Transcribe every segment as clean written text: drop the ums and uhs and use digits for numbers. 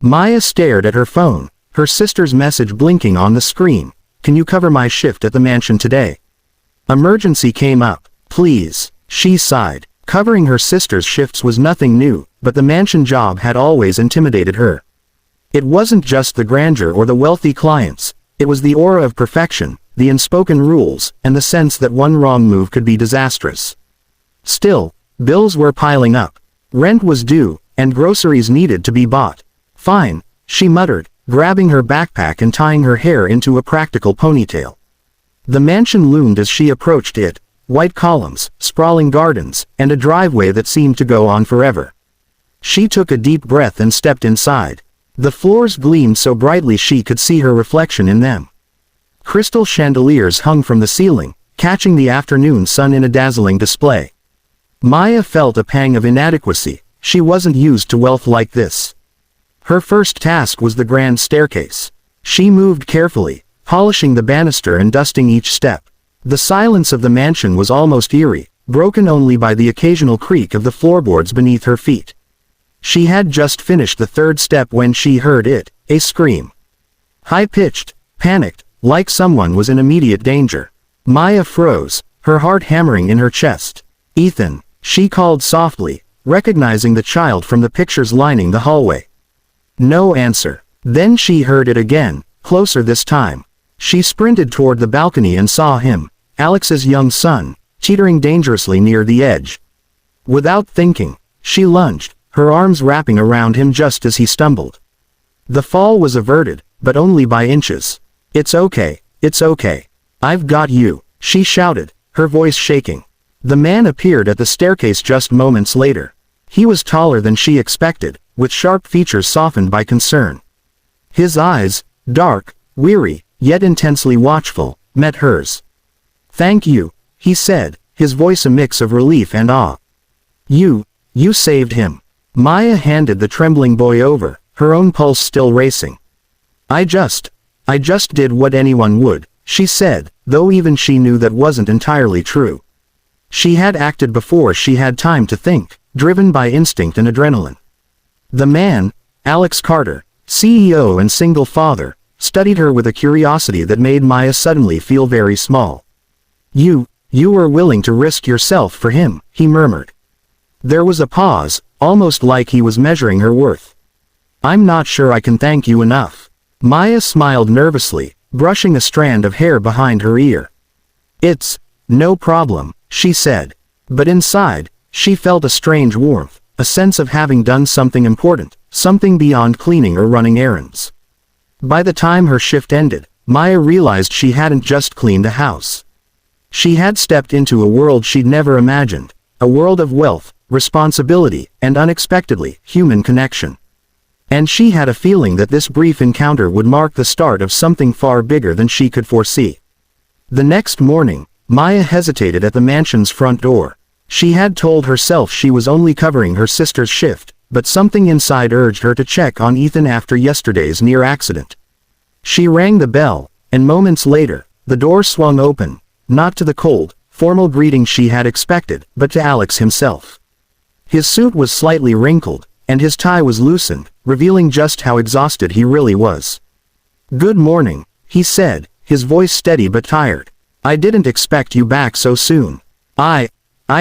Maya stared at her phone, her sister's message blinking on the screen. Can you cover my shift at the mansion today? Emergency came up. Please. She sighed. Covering her sister's shifts was nothing new, but the mansion job had always intimidated her. It wasn't just the grandeur or the wealthy clients, it was the aura of perfection, the unspoken rules, and the sense that one wrong move could be disastrous. Still, bills were piling up. Rent was due, and groceries needed to be bought. Fine, she muttered, grabbing her backpack and tying her hair into a practical ponytail. The mansion loomed as she approached it, white columns, sprawling gardens, and a driveway that seemed to go on forever. She took a deep breath and stepped inside. The floors gleamed so brightly she could see her reflection in them. Crystal chandeliers hung from the ceiling, catching the afternoon sun in a dazzling display. Maya felt a pang of inadequacy. She wasn't used to wealth like this. Her first task was the grand staircase. She moved carefully, polishing the banister and dusting each step. The silence of the mansion was almost eerie, broken only by the occasional creak of the floorboards beneath her feet. She had just finished the third step when she heard it, a scream. High-pitched, panicked, like someone was in immediate danger. Maya froze, her heart hammering in her chest. Ethan, she called softly, recognizing the child from the pictures lining the hallway. No answer. Then she heard it again, closer this time. She sprinted toward the balcony and saw him, Alex's young son, teetering dangerously near the edge. Without thinking, she lunged, her arms wrapping around him just as he stumbled. The fall was averted, but only by inches. It's okay, it's okay. I've got you, she shouted, her voice shaking. The man appeared at the staircase just moments later. He was taller than she expected, with sharp features softened by concern. His eyes, dark, weary, yet intensely watchful, met hers. Thank you, he said, his voice a mix of relief and awe. You saved him. Maya handed the trembling boy over, her own pulse still racing. I just did what anyone would, she said, though even she knew that wasn't entirely true. She had acted before she had time to think, driven by instinct and adrenaline. The man, Alex Carter, CEO and single father, studied her with a curiosity that made Maya suddenly feel very small. You were willing to risk yourself for him, he murmured. There was a pause, almost like he was measuring her worth. I'm not sure I can thank you enough. Maya smiled nervously, brushing a strand of hair behind her ear. It's no problem, she said. But inside, she felt a strange warmth, a sense of having done something important, something beyond cleaning or running errands. By the time her shift ended, Maya realized she hadn't just cleaned a house. She had stepped into a world she'd never imagined, a world of wealth, responsibility, and unexpectedly, human connection. And she had a feeling that this brief encounter would mark the start of something far bigger than she could foresee. The next morning, Maya hesitated at the mansion's front door. She had told herself she was only covering her sister's shift, but something inside urged her to check on Ethan after yesterday's near accident. She rang the bell, and moments later, the door swung open, not to the cold, formal greeting she had expected, but to Alex himself. His suit was slightly wrinkled, and his tie was loosened, revealing just how exhausted he really was. Good morning, he said, his voice steady but tired. I didn't expect you back so soon. I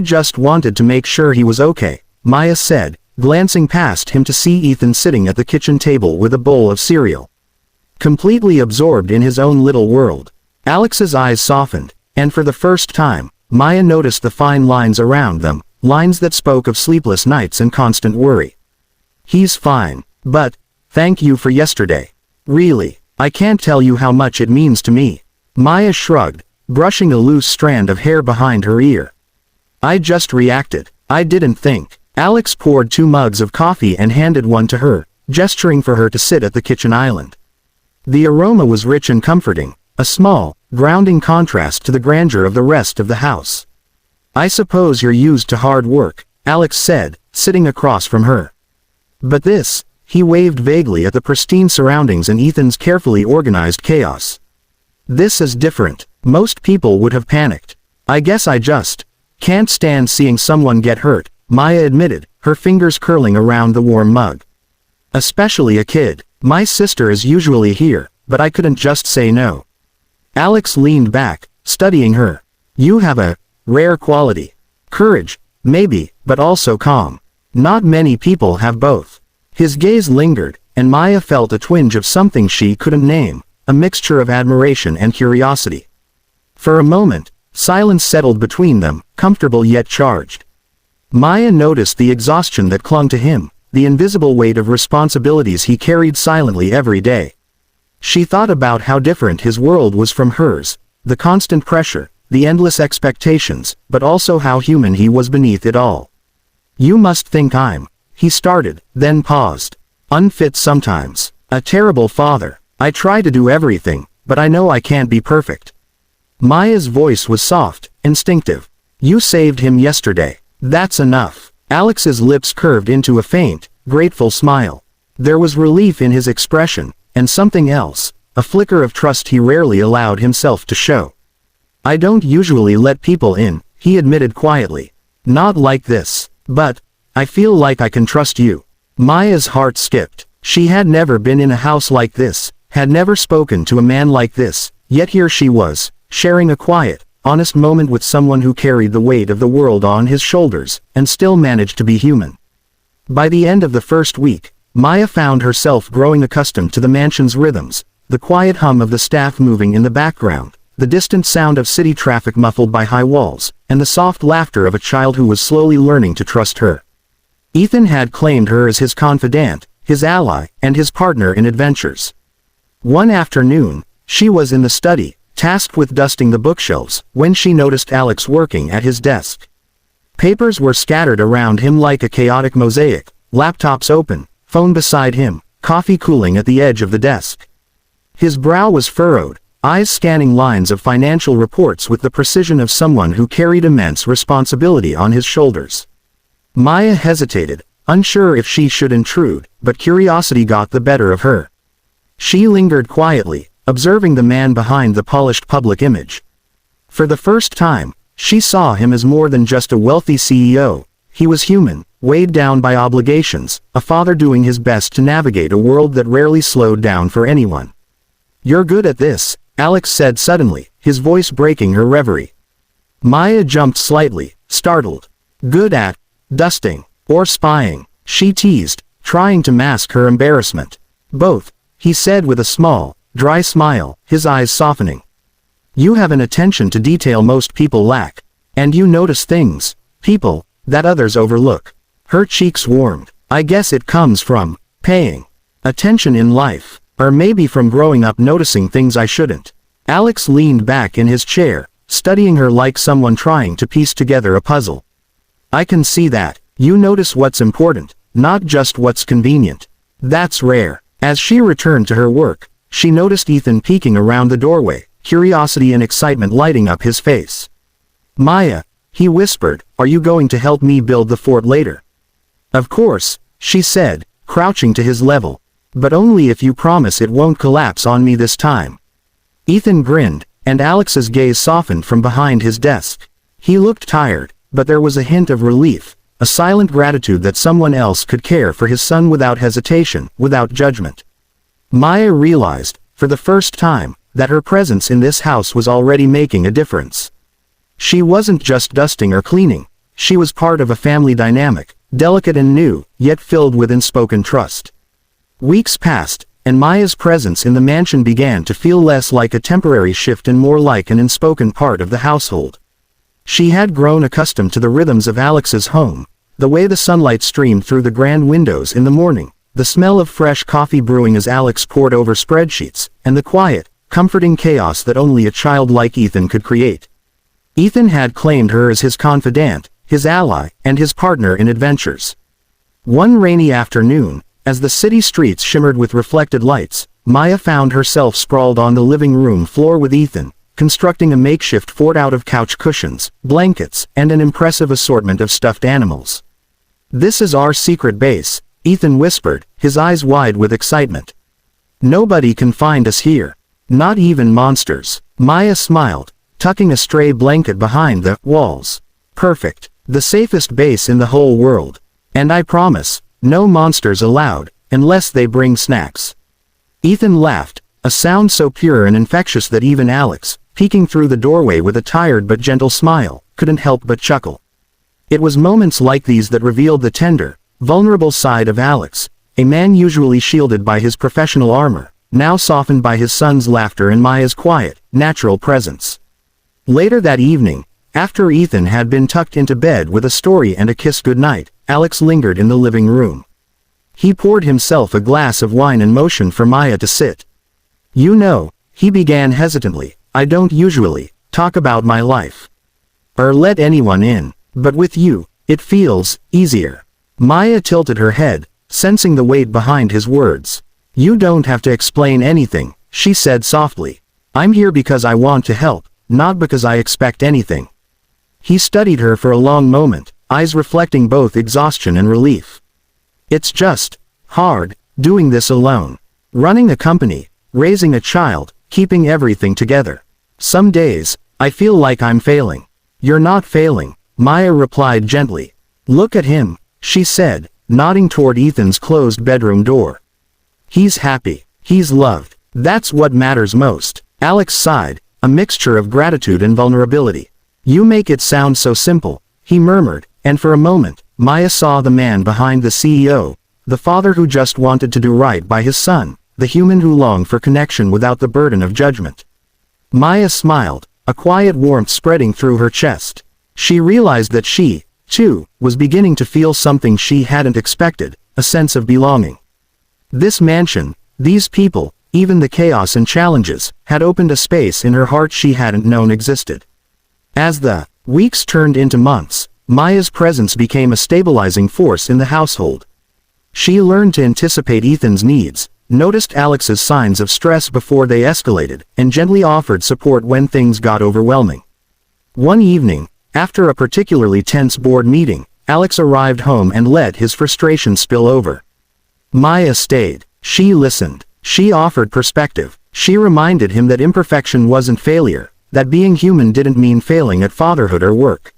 just wanted to make sure he was okay, Maya said, glancing past him to see Ethan sitting at the kitchen table with a bowl of cereal. Completely absorbed in his own little world. Alex's eyes softened, and for the first time, Maya noticed the fine lines around them, lines that spoke of sleepless nights and constant worry. He's fine, but, thank you for yesterday. Really, I can't tell you how much it means to me. Maya shrugged, brushing a loose strand of hair behind her ear. I just reacted. I didn't think. Alex poured 2 mugs of coffee and handed one to her, gesturing for her to sit at the kitchen island. The aroma was rich and comforting, a small, grounding contrast to the grandeur of the rest of the house. I suppose you're used to hard work, Alex said, sitting across from her. But this, he waved vaguely at the pristine surroundings and Ethan's carefully organized chaos. This is different. Most people would have panicked. I guess I just can't stand seeing someone get hurt, Maya admitted, her fingers curling around the warm mug. Especially a kid. My sister is usually here, but I couldn't just say no. Alex leaned back, studying her. You have a rare quality. Courage, maybe, but also calm. Not many people have both. His gaze lingered, and Maya felt a twinge of something she couldn't name, a mixture of admiration and curiosity. For a moment, silence settled between them, comfortable yet charged. Maya noticed the exhaustion that clung to him, the invisible weight of responsibilities he carried silently every day. She thought about how different his world was from hers, the constant pressure, the endless expectations, but also how human he was beneath it all. You must think I'm, he started, then paused. Unfit sometimes. A terrible father. I try to do everything, but I know I can't be perfect. Maya's voice was soft, instinctive. You saved him yesterday. That's enough. Alex's lips curved into a faint, grateful smile. There was relief in his expression, and something else, a flicker of trust he rarely allowed himself to show. I don't usually let people in, he admitted quietly. Not like this. But I feel like I can trust you. Maya's heart skipped. She had never been in a house like this, had never spoken to a man like this, yet here she was, sharing a quiet, honest moment with someone who carried the weight of the world on his shoulders, and still managed to be human. By the end of the first week, Maya found herself growing accustomed to the mansion's rhythms, the quiet hum of the staff moving in the background, the distant sound of city traffic muffled by high walls, and the soft laughter of a child who was slowly learning to trust her. Ethan had claimed her as his confidant, his ally, and his partner in adventures. One afternoon, she was in the study, tasked with dusting the bookshelves, when she noticed Alex working at his desk. Papers were scattered around him like a chaotic mosaic, laptops open, phone beside him, coffee cooling at the edge of the desk. His brow was furrowed, eyes scanning lines of financial reports with the precision of someone who carried immense responsibility on his shoulders. Maya hesitated, unsure if she should intrude, but curiosity got the better of her. She lingered quietly, observing the man behind the polished public image. For the first time, she saw him as more than just a wealthy CEO. He was human, weighed down by obligations, a father doing his best to navigate a world that rarely slowed down for anyone. You're good at this, Alex said suddenly, his voice breaking her reverie. Maya jumped slightly, startled. Good at dusting, or spying, she teased, trying to mask her embarrassment. Both, he said with a small, dry smile, his eyes softening. You have an attention to detail most people lack. And you notice things, people, that others overlook. Her cheeks warmed. I guess it comes from paying attention in life, or maybe from growing up noticing things I shouldn't. Alex leaned back in his chair, studying her like someone trying to piece together a puzzle. I can see that. You notice what's important, not just what's convenient. That's rare. As she returned to her work, she noticed Ethan peeking around the doorway, curiosity and excitement lighting up his face. Maya, he whispered, are you going to help me build the fort later? Of course, she said, crouching to his level. But only if you promise it won't collapse on me this time. Ethan grinned, and Alex's gaze softened from behind his desk. He looked tired, but there was a hint of relief, a silent gratitude that someone else could care for his son without hesitation, without judgment. Maya realized, for the first time, that her presence in this house was already making a difference. She wasn't just dusting or cleaning, she was part of a family dynamic, delicate and new, yet filled with unspoken trust. Weeks passed, and Maya's presence in the mansion began to feel less like a temporary shift and more like an unspoken part of the household. She had grown accustomed to the rhythms of Alex's home, the way the sunlight streamed through the grand windows in the morning, the smell of fresh coffee brewing as Alex poured over spreadsheets, and the quiet, comforting chaos that only a child like Ethan could create. Ethan had claimed her as his confidant, his ally, and his partner in adventures. One rainy afternoon, as the city streets shimmered with reflected lights, Maya found herself sprawled on the living room floor with Ethan, constructing a makeshift fort out of couch cushions, blankets, and an impressive assortment of stuffed animals. This is our secret base, Ethan whispered, his eyes wide with excitement. Nobody can find us here. Not even monsters. Maya smiled, tucking a stray blanket behind the walls. Perfect. The safest base in the whole world. And I promise, no monsters allowed, unless they bring snacks." Ethan laughed, a sound so pure and infectious that even Alex, peeking through the doorway with a tired but gentle smile, couldn't help but chuckle. It was moments like these that revealed the tender, vulnerable side of Alex, a man usually shielded by his professional armor, now softened by his son's laughter and Maya's quiet, natural presence. Later that evening, after Ethan had been tucked into bed with a story and a kiss goodnight, Alex lingered in the living room. He poured himself a glass of wine and motioned for Maya to sit. "You know," he began hesitantly, "I don't usually talk about my life or let anyone in, but with you, it feels easier." Maya tilted her head, sensing the weight behind his words. "You don't have to explain anything," she said softly. "I'm here because I want to help, not because I expect anything." He studied her for a long moment, eyes reflecting both exhaustion and relief. "It's just hard, doing this alone. Running a company, raising a child, keeping everything together. Some days, I feel like I'm failing." "You're not failing," Maya replied gently. "Look at him," she said, nodding toward Ethan's closed bedroom door. "He's happy. He's loved. That's what matters most." Alex sighed, a mixture of gratitude and vulnerability. "You make it sound so simple," he murmured, and for a moment, Maya saw the man behind the CEO, the father who just wanted to do right by his son, the human who longed for connection without the burden of judgment. Maya smiled, a quiet warmth spreading through her chest. She realized that she, too, was beginning to feel something she hadn't expected, a sense of belonging. This mansion, these people, even the chaos and challenges, had opened a space in her heart she hadn't known existed. As the weeks turned into months, Maya's presence became a stabilizing force in the household. She learned to anticipate Ethan's needs, noticed Alex's signs of stress before they escalated, and gently offered support when things got overwhelming. One evening, after a particularly tense board meeting, Alex arrived home and let his frustration spill over. Maya stayed. She listened. She offered perspective. She reminded him that imperfection wasn't failure, that being human didn't mean failing at fatherhood or work.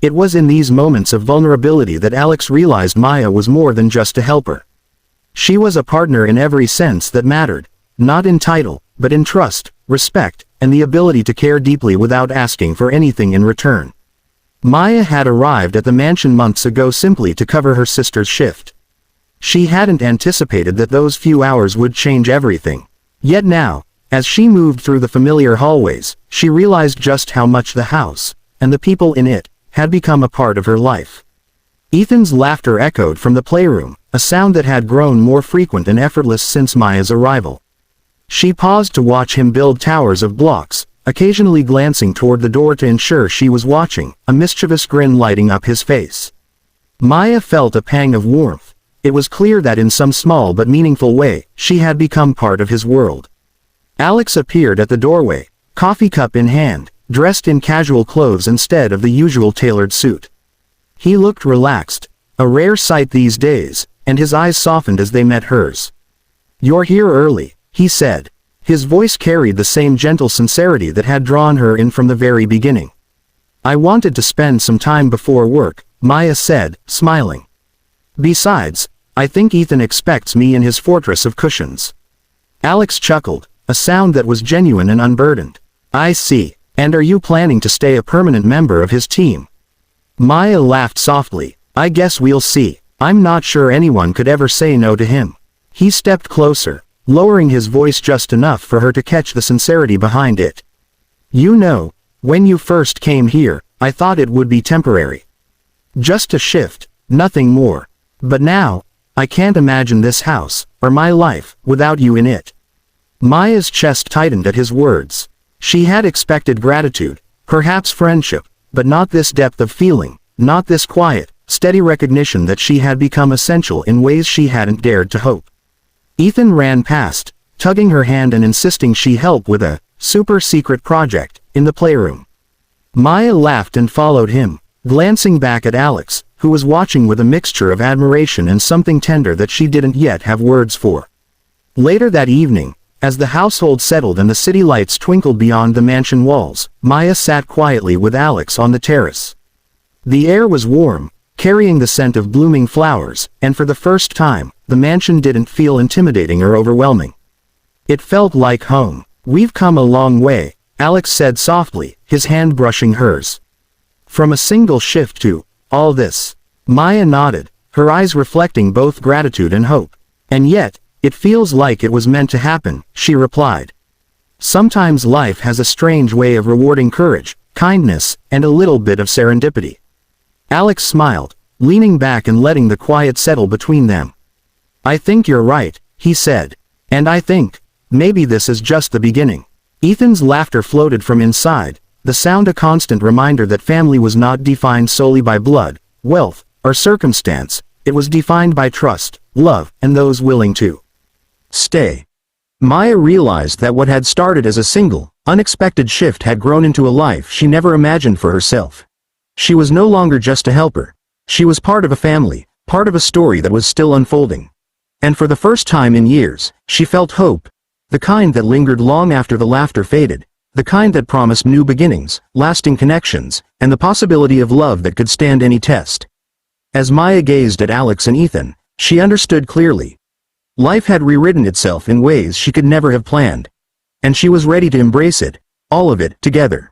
It was in these moments of vulnerability that Alex realized Maya was more than just a helper. She was a partner in every sense that mattered, not in title, but in trust, respect, and the ability to care deeply without asking for anything in return. Maya had arrived at the mansion months ago simply to cover her sister's shift. She hadn't anticipated that those few hours would change everything. Yet now, as she moved through the familiar hallways, she realized just how much the house, and the people in it, had become a part of her life. Ethan's laughter echoed from the playroom, a sound that had grown more frequent and effortless since Maya's arrival. She paused to watch him build towers of blocks, occasionally glancing toward the door to ensure she was watching, a mischievous grin lighting up his face. Maya felt a pang of warmth. It was clear that in some small but meaningful way, she had become part of his world. Alex appeared at the doorway, coffee cup in hand, dressed in casual clothes instead of the usual tailored suit. He looked relaxed, a rare sight these days, and his eyes softened as they met hers. "You're here early," he said. His voice carried the same gentle sincerity that had drawn her in from the very beginning. "I wanted to spend some time before work," Maya said, smiling. "Besides, I think Ethan expects me in his fortress of cushions." Alex chuckled, a sound that was genuine and unburdened. "I see. And are you planning to stay a permanent member of his team?" Maya laughed softly. "I guess we'll see. I'm not sure anyone could ever say no to him." He stepped closer, lowering his voice just enough for her to catch the sincerity behind it. "You know, when you first came here, I thought it would be temporary. Just a shift, nothing more. But now, I can't imagine this house, or my life, without you in it." Maya's chest tightened at his words. She had expected gratitude, perhaps friendship, but not this depth of feeling, not this quiet, steady recognition that she had become essential in ways she hadn't dared to hope. Ethan ran past, tugging her hand and insisting she help with a super-secret project in the playroom. Maya laughed and followed him, glancing back at Alex, who was watching with a mixture of admiration and something tender that she didn't yet have words for. Later that evening, as the household settled and the city lights twinkled beyond the mansion walls, Maya sat quietly with Alex on the terrace. The air was warm, carrying the scent of blooming flowers, and for the first time, the mansion didn't feel intimidating or overwhelming. It felt like home. "We've come a long way," Alex said softly, his hand brushing hers. "From a single shift to all this." Maya nodded, her eyes reflecting both gratitude and hope. "And yet, it feels like it was meant to happen," she replied. "Sometimes life has a strange way of rewarding courage, kindness, and a little bit of serendipity." Alex smiled, leaning back and letting the quiet settle between them. "I think you're right," he said. "And I think, maybe this is just the beginning." Ethan's laughter floated from inside, the sound a constant reminder that family was not defined solely by blood, wealth, or circumstance. It was defined by trust, love, and those willing to stay. Maya realized that what had started as a single, unexpected shift had grown into a life she never imagined for herself. She was no longer just a helper. She was part of a family, part of a story that was still unfolding. And for the first time in years, she felt hope. The kind that lingered long after the laughter faded. The kind that promised new beginnings, lasting connections, and the possibility of love that could stand any test. As Maya gazed at Alex and Ethan, she understood clearly. Life had rewritten itself in ways she could never have planned. And she was ready to embrace it, all of it, together.